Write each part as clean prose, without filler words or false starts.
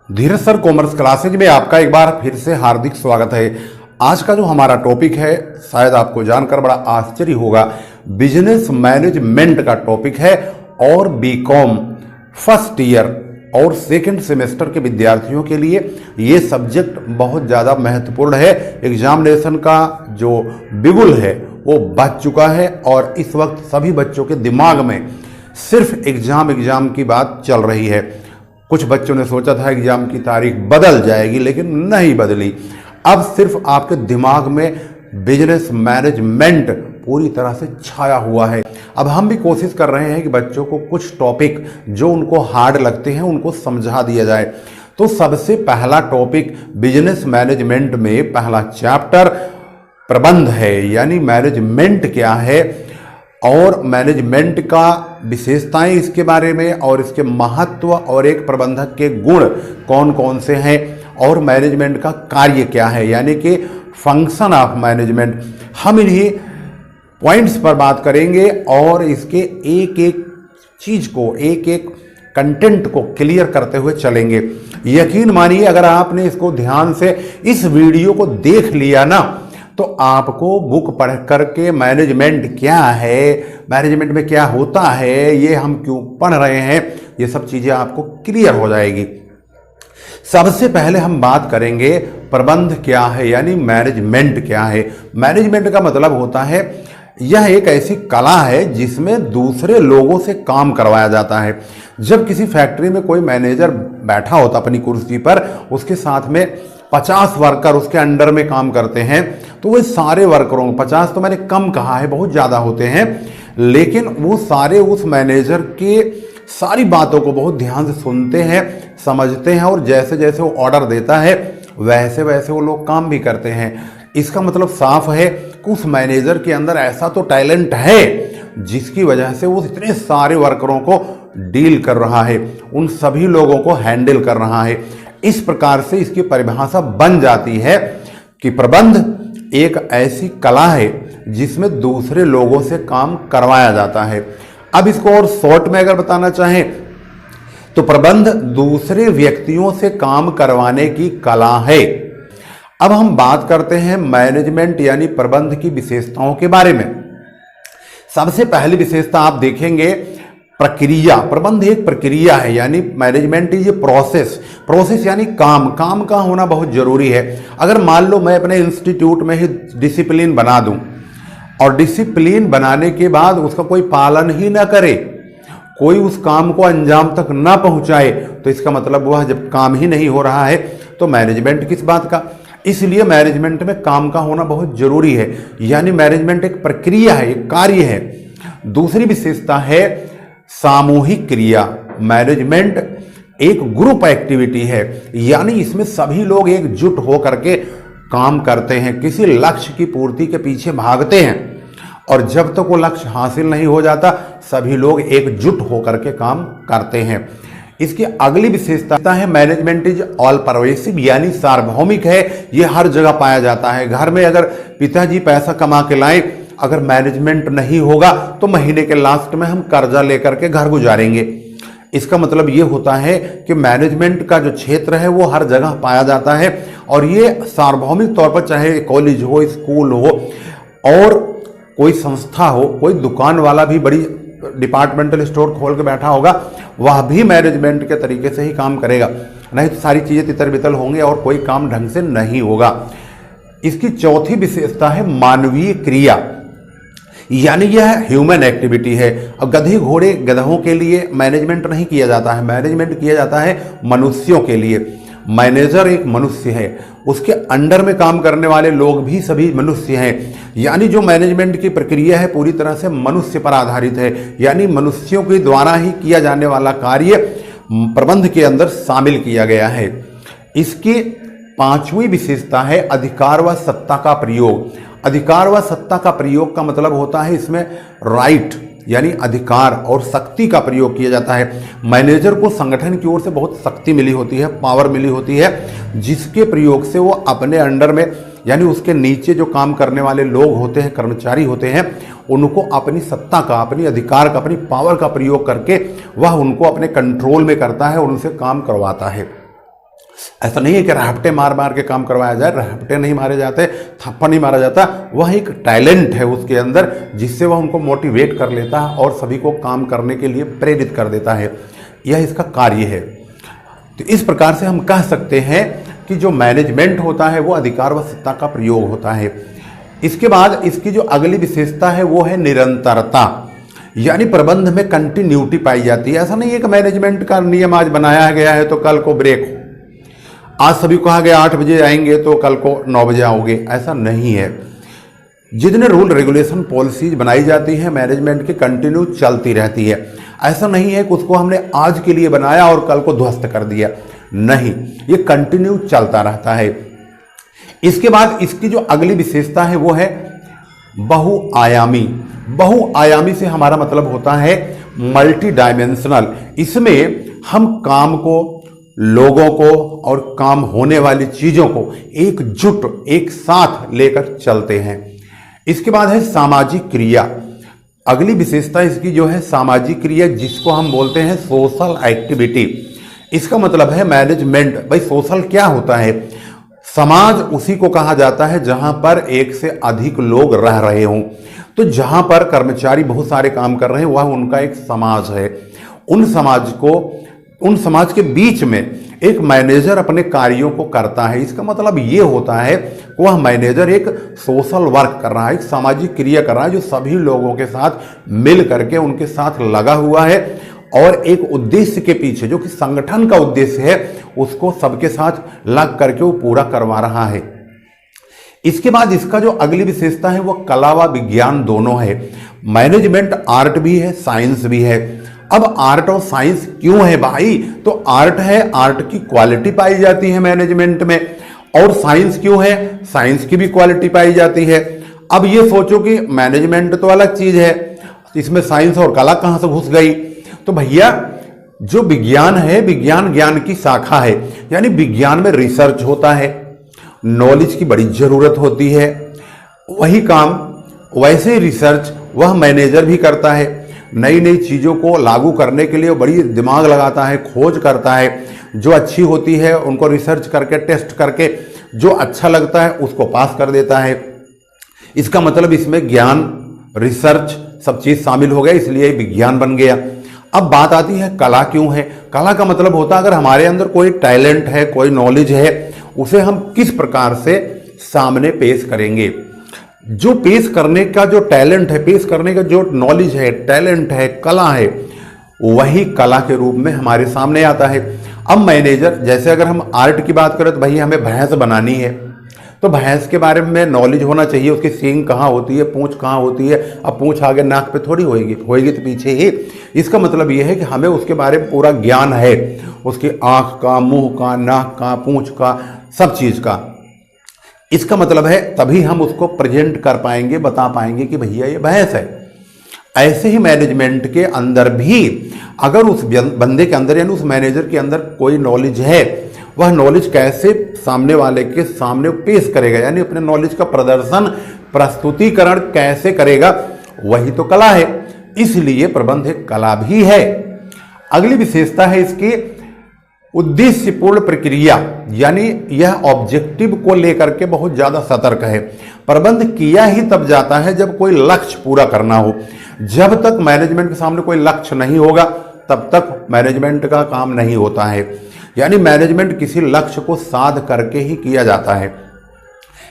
धीरज sir commerce classes में आपका एक बार फिर से हार्दिक स्वागत है। आज का जो हमारा टॉपिक है शायद आपको जानकर बड़ा आश्चर्य होगा। बिजनेस मैनेजमेंट का टॉपिक है और बीकॉम फर्स्ट ईयर और सेकंड सेमेस्टर के विद्यार्थियों के लिए ये सब्जेक्ट बहुत ज़्यादा महत्वपूर्ण है। एग्जामिनेशन का जो बिगुल है वो बज चुका है और इस वक्त सभी बच्चों के दिमाग में सिर्फ एग्जाम की बात चल रही है। कुछ बच्चों ने सोचा था एग्जाम की तारीख बदल जाएगी, लेकिन नहीं बदली। अब सिर्फ आपके दिमाग में बिजनेस मैनेजमेंट पूरी तरह से छाया हुआ है। अब हम भी कोशिश कर रहे हैं कि बच्चों को कुछ टॉपिक जो उनको हार्ड लगते हैं उनको समझा दिया जाए। तो सबसे पहला टॉपिक बिजनेस मैनेजमेंट में पहला चैप्टर प्रबंध है, यानी मैनेजमेंट क्या है और मैनेजमेंट का विशेषताएं इसके बारे में और इसके महत्व और एक प्रबंधक के गुण कौन कौन से हैं और मैनेजमेंट का कार्य क्या है, यानी कि फंक्शन ऑफ मैनेजमेंट। हम इन्हीं पॉइंट्स पर बात करेंगे और इसके एक एक चीज को एक एक कंटेंट को क्लियर करते हुए चलेंगे। यकीन मानिए अगर आपने इसको ध्यान से इस वीडियो को देख लिया ना तो आपको बुक पढ़ करके मैनेजमेंट क्या है, मैनेजमेंट में क्या होता है, ये हम क्यों पढ़ रहे हैं, ये सब चीजें आपको क्लियर हो जाएगी। सबसे पहले हम बात करेंगे प्रबंध क्या है, यानी मैनेजमेंट क्या है। मैनेजमेंट का मतलब होता है यह एक ऐसी कला है जिसमें दूसरे लोगों से काम करवाया जाता है। जब किसी फैक्ट्री में कोई मैनेजर बैठा होता अपनी कुर्सी पर, उसके साथ में 50 वर्कर उसके अंडर में काम करते हैं, तो वो सारे वर्करों 50 तो मैंने कम कहा है, बहुत ज़्यादा होते हैं, लेकिन वो सारे उस मैनेजर के सारी बातों को बहुत ध्यान से सुनते हैं, समझते हैं और जैसे जैसे वो ऑर्डर देता है वैसे वैसे वो लोग काम भी करते हैं। इसका मतलब साफ है कि उस मैनेजर के अंदर ऐसा तो टैलेंट है जिसकी वजह से वो इतने सारे वर्करों को डील कर रहा है, उन सभी लोगों को हैंडल कर रहा है। इस प्रकार से इसकी परिभाषा बन जाती है कि प्रबंध एक ऐसी कला है जिसमें दूसरे लोगों से काम करवाया जाता है। अब इसको और शॉर्ट में अगर बताना चाहें तो प्रबंध दूसरे व्यक्तियों से काम करवाने की कला है। अब हम बात करते हैं मैनेजमेंट यानी प्रबंध की विशेषताओं के बारे में। सबसे पहली विशेषता आप देखेंगे प्रक्रिया। प्रबंध एक प्रक्रिया है, यानी मैनेजमेंट इज ए प्रोसेस यानी काम का होना बहुत जरूरी है। अगर मान लो मैं अपने इंस्टीट्यूट में ही डिसिप्लिन बना दूं और डिसिप्लिन बनाने के बाद उसका कोई पालन ही ना करे, कोई उस काम को अंजाम तक ना पहुंचाए, तो इसका मतलब वह जब काम ही नहीं हो रहा है तो मैनेजमेंट किस बात का। इसलिए मैनेजमेंट में काम का होना बहुत जरूरी है, यानी मैनेजमेंट एक प्रक्रिया है, एक कार्य है। दूसरी विशेषता है सामूहिक क्रिया। मैनेजमेंट एक ग्रुप एक्टिविटी है, यानी इसमें सभी लोग एकजुट होकर के काम करते हैं, किसी लक्ष्य की पूर्ति के पीछे भागते हैं और जब तक वो लक्ष्य हासिल नहीं हो जाता सभी लोग एकजुट होकर के काम करते हैं। इसकी अगली विशेषता है मैनेजमेंट इज ऑल परवेसिव, यानी सार्वभौमिक है, ये हर जगह पाया जाता है। घर में अगर पिताजी पैसा कमा के लाएं, अगर मैनेजमेंट नहीं होगा तो महीने के लास्ट में हम कर्जा लेकर के घर गुजारेंगे। इसका मतलब ये होता है कि मैनेजमेंट का जो क्षेत्र है वो हर जगह पाया जाता है और ये सार्वभौमिक तौर पर, चाहे कॉलेज हो, स्कूल हो और कोई संस्था हो, कोई दुकान वाला भी बड़ी डिपार्टमेंटल स्टोर खोल के बैठा होगा, वह भी मैनेजमेंट के तरीके से ही काम करेगा, नहीं तो सारी चीज़ें तितर बितर होंगे और कोई काम ढंग से नहीं होगा। इसकी चौथी विशेषता है मानवीय क्रिया, यानी यह ह्यूमन एक्टिविटी है। अब गधे घोड़े गधों के लिए मैनेजमेंट नहीं किया जाता है, मैनेजमेंट किया जाता है मनुष्यों के लिए। मैनेजर एक मनुष्य है, उसके अंडर में काम करने वाले लोग भी सभी मनुष्य हैं, यानी जो मैनेजमेंट की प्रक्रिया है पूरी तरह से मनुष्य पर आधारित है, यानी मनुष्यों के द्वारा ही किया जाने वाला कार्य प्रबंध के अंदर शामिल किया गया है। इसकी पांचवी विशेषता है अधिकार व सत्ता का प्रयोग। अधिकार व सत्ता का प्रयोग का मतलब होता है इसमें राइट यानी अधिकार और शक्ति का प्रयोग किया जाता है। मैनेजर को संगठन की ओर से बहुत शक्ति मिली होती है, पावर मिली होती है, जिसके प्रयोग से वो अपने अंडर में यानी उसके नीचे जो काम करने वाले लोग होते हैं, कर्मचारी होते हैं, उनको अपनी सत्ता का, अपनी अधिकार का, अपनी पावर का प्रयोग करके वह उनको अपने कंट्रोल में करता है और उनसे काम करवाता है। ऐसा नहीं है कि रहपटे मार मार के काम करवाया जाए, रहपटे नहीं मारे जाते, थप्पा नहीं मारा जाता। वह एक टैलेंट है उसके अंदर जिससे वह उनको मोटिवेट कर लेता है और सभी को काम करने के लिए प्रेरित कर देता है। यह इसका कार्य है। तो इस प्रकार से हम कह सकते हैं कि जो मैनेजमेंट होता है वो अधिकार व सत्ता का प्रयोग होता है। इसके बाद इसकी जो अगली विशेषता है वो है निरंतरता, यानी प्रबंध में कंटिन्यूटी पाई जाती है। ऐसा नहीं है कि मैनेजमेंट का नियम आज बनाया गया है तो कल को ब्रेक हो, आज सभी को कहा गया 8 बजे आएंगे तो कल को 9 बजे आओगे, ऐसा नहीं है। जितने रूल रेगुलेशन पॉलिसीज बनाई जाती है मैनेजमेंट की कंटिन्यू चलती रहती है। ऐसा नहीं है कि उसको हमने आज के लिए बनाया और कल को ध्वस्त कर दिया, नहीं, ये कंटिन्यू चलता रहता है। इसके बाद इसकी जो अगली विशेषता है वो है बहुआयामी। बहुआयामी से हमारा मतलब होता है मल्टी डायमेंशनल। इसमें हम काम को, लोगों को और काम होने वाली चीजों को एकजुट एक साथ लेकर चलते हैं। इसके बाद है सामाजिक क्रिया। अगली विशेषता इसकी जो है सामाजिक क्रिया, जिसको हम बोलते हैं सोशल एक्टिविटी। इसका मतलब है मैनेजमेंट। भाई सोशल क्या होता है? समाज उसी को कहा जाता है जहां पर एक से अधिक लोग रह रहे हों। तो जहां पर कर्मचारी बहुत सारे काम कर रहे हैं वह उनका एक समाज है। उन समाज के बीच में एक मैनेजर अपने कार्यों को करता है। इसका मतलब ये होता है कि वह मैनेजर एक सोशल वर्क कर रहा है, एक सामाजिक क्रिया कर रहा है जो सभी लोगों के साथ मिल करके उनके साथ लगा हुआ है और एक उद्देश्य के पीछे, जो कि संगठन का उद्देश्य है, उसको सबके साथ लग करके वो पूरा करवा रहा है। इसके बाद इसका जो अगली विशेषता है वो कला व विज्ञान दोनों है। मैनेजमेंट आर्ट भी है, साइंस भी है। अब आर्ट और साइंस क्यों है भाई? तो आर्ट है, आर्ट की क्वालिटी पाई जाती है मैनेजमेंट में। और साइंस क्यों है? साइंस की भी क्वालिटी पाई जाती है। अब ये सोचो कि मैनेजमेंट तो अलग चीज है, इसमें साइंस और कला कहां से घुस गई? तो भैया जो विज्ञान है, विज्ञान ज्ञान की शाखा है, यानी विज्ञान में रिसर्च होता है, नॉलेज की बड़ी जरूरत होती है। वही काम, वैसे ही रिसर्च वह मैनेजर भी करता है। नई नई चीज़ों को लागू करने के लिए बड़ी दिमाग लगाता है, खोज करता है। जो अच्छी होती है उनको रिसर्च करके, टेस्ट करके जो अच्छा लगता है उसको पास कर देता है। इसका मतलब इसमें ज्ञान, रिसर्च सब चीज़ शामिल हो गया, इसलिए विज्ञान बन गया। अब बात आती है कला क्यों है? कला का मतलब होता है अगर हमारे अंदर कोई टैलेंट है, कोई नॉलेज है, उसे हम किस प्रकार से सामने पेश करेंगे। जो पेश करने का जो टैलेंट है, पेश करने का जो नॉलेज है, टैलेंट है, कला है, वही कला के रूप में हमारे सामने आता है। अब मैनेजर, जैसे अगर हम आर्ट की बात करें तो भाई हमें भैंस बनानी है, तो भैंस के बारे में नॉलेज होना चाहिए, उसकी सींग कहाँ होती है, पूंछ कहाँ होती है। अब पूंछ आगे नाक पे थोड़ी होएगी, होएगी तो पीछे ही। इसका मतलब यह है कि हमें उसके बारे में पूरा ज्ञान है, उसकी आँख का, मुंह का, नाक का, पूंछ का, सब चीज़ का। इसका मतलब है तभी हम उसको प्रेजेंट कर पाएंगे, बता पाएंगे कि भैया ये भैंस है। ऐसे ही मैनेजमेंट के अंदर भी अगर उस बंदे के अंदर यानी उस मैनेजर के अंदर कोई नॉलेज है, वह नॉलेज कैसे सामने वाले के सामने पेश करेगा, यानी अपने नॉलेज का प्रदर्शन, प्रस्तुतिकरण कैसे करेगा, वही तो कला है। इसलिए प्रबंध एक कला भी है। अगली विशेषता है इसकी उद्देश्यपूर्ण प्रक्रिया, यानी यह ऑब्जेक्टिव को लेकर के बहुत ज्यादा सतर्क है। प्रबंध किया ही तब जाता है जब कोई लक्ष्य पूरा करना हो। जब तक मैनेजमेंट के सामने कोई लक्ष्य नहीं होगा तब तक मैनेजमेंट का काम नहीं होता है। यानी मैनेजमेंट किसी लक्ष्य को साध करके ही किया जाता है।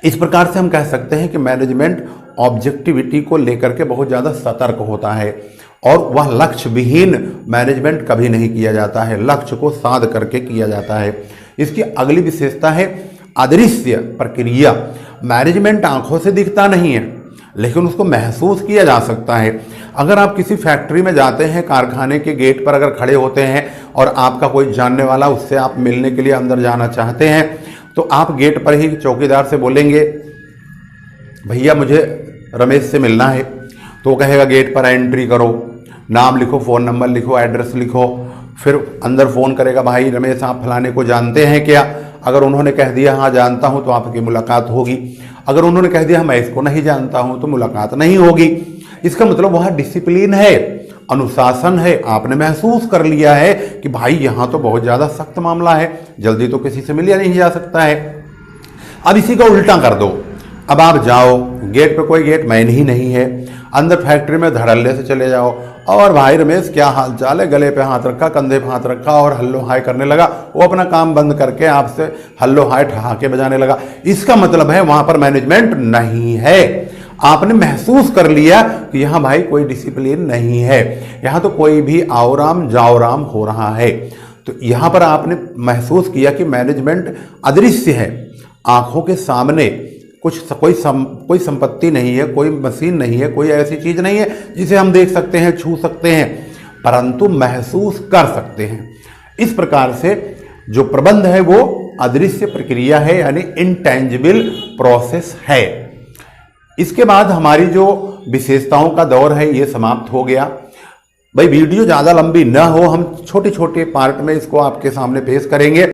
इस प्रकार से हम कह सकते हैं कि मैनेजमेंट ऑब्जेक्टिविटी को लेकर के बहुत ज़्यादा सतर्क होता है और वह लक्ष्य विहीन मैनेजमेंट कभी नहीं किया जाता है, लक्ष्य को साध करके किया जाता है। इसकी अगली विशेषता है अदृश्य प्रक्रिया। मैनेजमेंट आंखों से दिखता नहीं है लेकिन उसको महसूस किया जा सकता है। अगर आप किसी फैक्ट्री में जाते हैं, कारखाने के गेट पर अगर खड़े होते हैं और आपका कोई जानने वाला, उससे आप मिलने के लिए अंदर जाना चाहते हैं, तो आप गेट पर ही चौकीदार से बोलेंगे भैया मुझे रमेश से मिलना है, तो वो कहेगा गेट पर एंट्री करो, नाम लिखो, फ़ोन नंबर लिखो, एड्रेस लिखो, फिर अंदर फ़ोन करेगा भाई रमेश आप फलाने को जानते हैं क्या? अगर उन्होंने कह दिया हाँ जानता हूँ तो आपकी मुलाकात होगी। अगर उन्होंने कह दिया मैं इसको नहीं जानता हूँ तो मुलाकात नहीं होगी। इसका मतलब वहाँ डिसिप्लिन है, अनुशासन है, आपने महसूस कर लिया है कि भाई यहाँ तो बहुत ज़्यादा सख्त मामला है, जल्दी तो किसी से मिलिया नहीं जा सकता है। अब इसी का उल्टा कर दो। अब आप जाओ, गेट पे कोई गेट मैन ही नहीं है, अंदर फैक्ट्री में धड़ल्ले से चले जाओ और भाई रमेश क्या हाल चाल है, गले पे हाथ रखा, कंधे पे हाथ रखा और हल्लो हाय करने लगा। वो अपना काम बंद करके आपसे हल्लो हाय ठहाके बजाने लगा। इसका मतलब है वहां पर मैनेजमेंट नहीं है। आपने महसूस कर लिया कि यहाँ भाई कोई डिसिप्लिन नहीं है, यहाँ तो कोई भी आओराम जाओराम हो रहा है। तो यहाँ पर आपने महसूस किया कि मैनेजमेंट अदृश्य है, आंखों के सामने कोई संपत्ति नहीं है, कोई मशीन नहीं है, कोई ऐसी चीज नहीं है जिसे हम देख सकते हैं, छू सकते हैं, परंतु महसूस कर सकते हैं। इस प्रकार से जो प्रबंध है वो अदृश्य प्रक्रिया है, यानी इनटेंजिबल प्रोसेस है। इसके बाद हमारी जो विशेषताओं का दौर है ये समाप्त हो गया। भाई वीडियो ज़्यादा लंबी न हो, हम छोटे छोटे पार्ट में इसको आपके सामने पेश करेंगे।